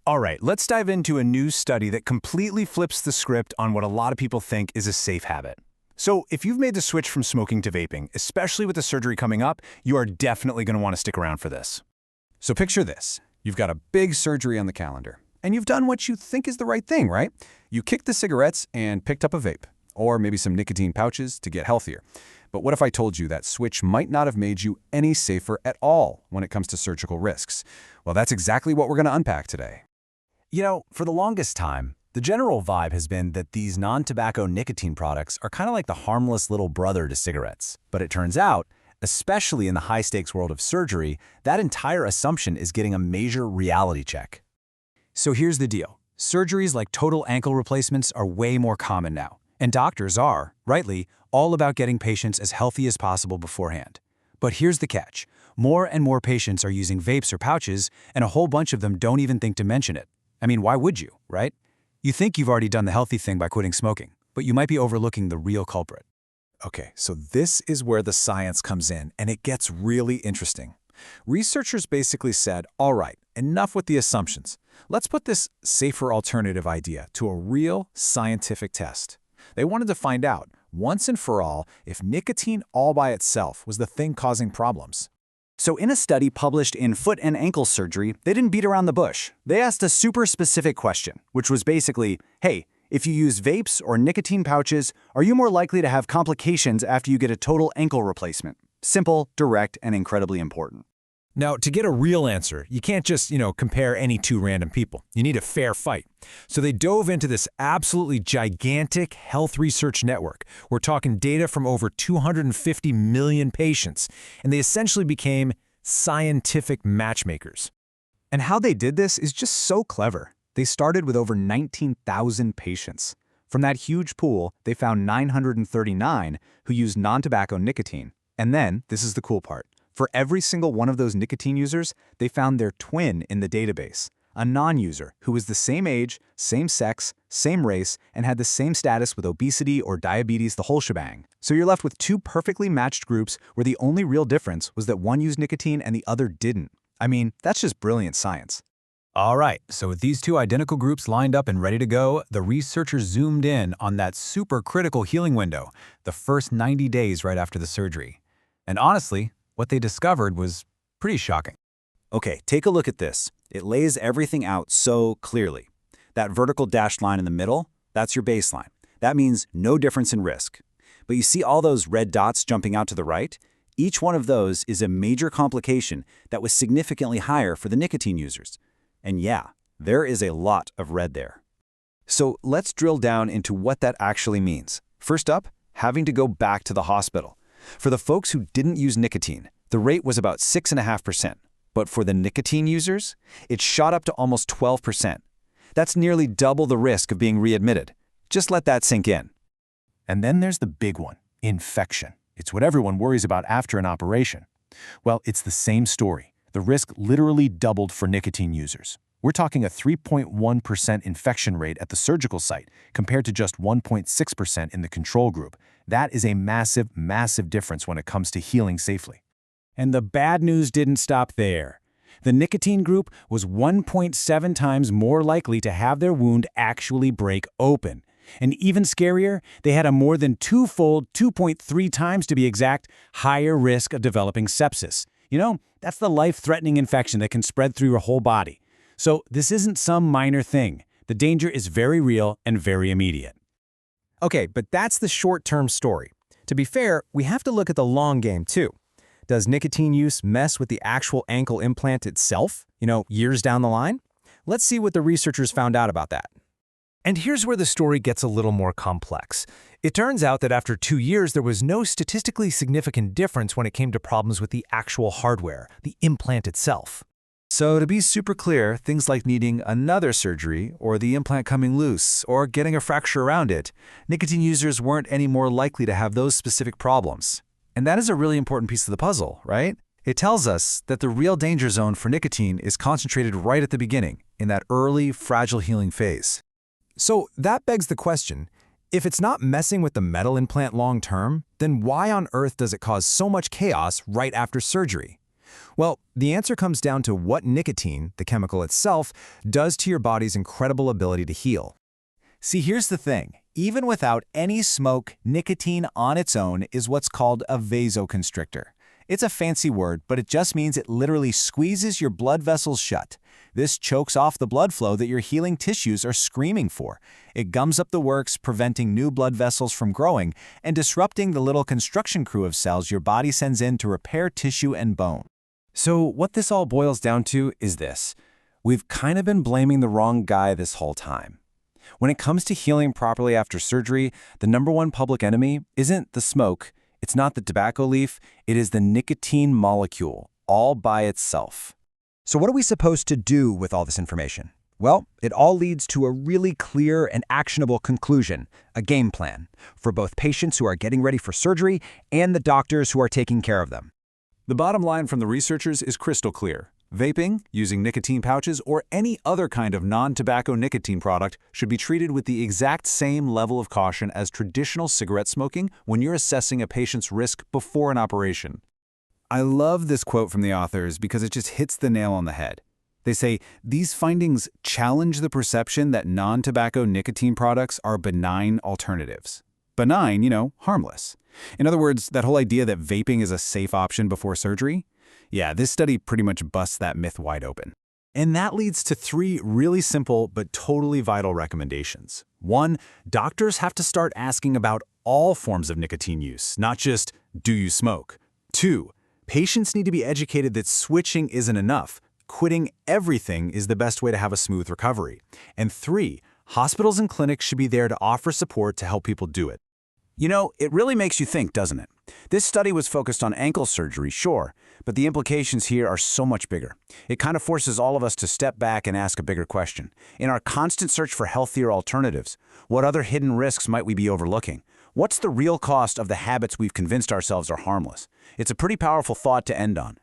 All right, let's dive into a new study that completely flips the script on what a lot of people think is a safe habit. So if you've made the switch from smoking to vaping, especially with the surgery coming up, you are definitely going to want to stick around for this. So picture this. You've got a big surgery on the calendar, and you've done what you think is the right thing, right? You kicked the cigarettes and picked up a vape, or maybe some nicotine pouches to get healthier. But what if I told you that switch might not have made you any safer at all when it comes to surgical risks? Well, that's exactly what we're going to unpack today. You know, for the longest time, the general vibe has been that these non-tobacco nicotine products are kind of like the harmless little brother to cigarettes. But it turns out, especially in the high-stakes world of surgery, that entire assumption is getting a major reality check. So here's the deal. Surgeries like total ankle replacements are way more common now. And doctors are, rightly, all about getting patients as healthy as possible beforehand. But here's the catch. More and more patients are using vapes or pouches, and a whole bunch of them don't even think to mention it. I mean, why would you, right? You think you've already done the healthy thing by quitting smoking, but you might be overlooking the real culprit. Okay, so this is where the science comes in, and it gets really interesting. Researchers basically said, all right, enough with the assumptions. Let's put this safer alternative idea to a real scientific test. They wanted to find out, once and for all, if nicotine all by itself was the thing causing problems. So in a study published in Foot and Ankle Surgery, they didn't beat around the bush. They asked a super specific question, which was basically, hey, if you use vapes or nicotine pouches, are you more likely to have complications after you get a total ankle replacement? Simple, direct, and incredibly important. Now, to get a real answer, you can't just, compare any two random people. You need a fair fight. So they dove into this absolutely gigantic health research network. We're talking data from over 250 million patients, and they essentially became scientific matchmakers. And how they did this is just so clever. They started with over 19,000 patients. From that huge pool, they found 939 who used non-tobacco nicotine. And then, this is the cool part, for every single one of those nicotine users, they found their twin in the database, a non-user who was the same age, same sex, same race, and had the same status with obesity or diabetes, the whole shebang. So you're left with two perfectly matched groups where the only real difference was that one used nicotine and the other didn't. I mean, that's just brilliant science. All right, so with these two identical groups lined up and ready to go, the researchers zoomed in on that super critical healing window, the first 90 days right after the surgery. And honestly, what they discovered was pretty shocking. Okay, take a look at this. It lays everything out so clearly. That vertical dashed line in the middle, that's your baseline. That means no difference in risk. But you see all those red dots jumping out to the right? Each one of those is a major complication that was significantly higher for the nicotine users. And yeah, there is a lot of red there. So let's drill down into what that actually means. First up, having to go back to the hospital. For the folks who didn't use nicotine, the rate was about 6.5%. But for the nicotine users, it shot up to almost 12%. That's nearly double the risk of being readmitted. Just let that sink in. And then there's the big one, infection. It's what everyone worries about after an operation. Well, it's the same story. The risk literally doubled for nicotine users. We're talking a 3.1% infection rate at the surgical site compared to just 1.6% in the control group. That is a massive, massive difference when it comes to healing safely. And the bad news didn't stop there. The nicotine group was 1.7 times more likely to have their wound actually break open. And even scarier, they had a more than twofold, 2.3 times to be exact, higher risk of developing sepsis. That's the life-threatening infection that can spread through your whole body. So this isn't some minor thing. The danger is very real and very immediate. Okay, but that's the short-term story. To be fair, we have to look at the long game too. Does nicotine use mess with the actual ankle implant itself, years down the line? Let's see what the researchers found out about that. And here's where the story gets a little more complex. It turns out that after 2 years, there was no statistically significant difference when it came to problems with the actual hardware, the implant itself. So to be super clear, things like needing another surgery, or the implant coming loose, or getting a fracture around it, nicotine users weren't any more likely to have those specific problems. And that is a really important piece of the puzzle, right? It tells us that the real danger zone for nicotine is concentrated right at the beginning, in that early, fragile healing phase. So that begs the question, if it's not messing with the metal implant long-term, then why on earth does it cause so much chaos right after surgery? Well, the answer comes down to what nicotine, the chemical itself, does to your body's incredible ability to heal. See, here's the thing. Even without any smoke, nicotine on its own is what's called a vasoconstrictor. It's a fancy word, but it just means it literally squeezes your blood vessels shut. This chokes off the blood flow that your healing tissues are screaming for. It gums up the works, preventing new blood vessels from growing and disrupting the little construction crew of cells your body sends in to repair tissue and bone. So what this all boils down to is this. We've kind of been blaming the wrong guy this whole time. When it comes to healing properly after surgery, the #1 public enemy isn't the smoke, it's not the tobacco leaf, it is the nicotine molecule, all by itself. So what are we supposed to do with all this information? Well, it all leads to a really clear and actionable conclusion, a game plan, for both patients who are getting ready for surgery and the doctors who are taking care of them. The bottom line from the researchers is crystal clear. Vaping, using nicotine pouches, or any other kind of non-tobacco nicotine product should be treated with the exact same level of caution as traditional cigarette smoking when you're assessing a patient's risk before an operation. I love this quote from the authors because it just hits the nail on the head. They say, these findings challenge the perception that non-tobacco nicotine products are benign alternatives. Benign, harmless. In other words, that whole idea that vaping is a safe option before surgery? Yeah, this study pretty much busts that myth wide open. And that leads to 3 really simple but totally vital recommendations. 1, doctors have to start asking about all forms of nicotine use, not just, do you smoke? 2, patients need to be educated that switching isn't enough. Quitting everything is the best way to have a smooth recovery. And 3, hospitals and clinics should be there to offer support to help people do it. It really makes you think, doesn't it? This study was focused on ankle surgery, sure, but the implications here are so much bigger. It kind of forces all of us to step back and ask a bigger question. In our constant search for healthier alternatives, what other hidden risks might we be overlooking? What's the real cost of the habits we've convinced ourselves are harmless? It's a pretty powerful thought to end on.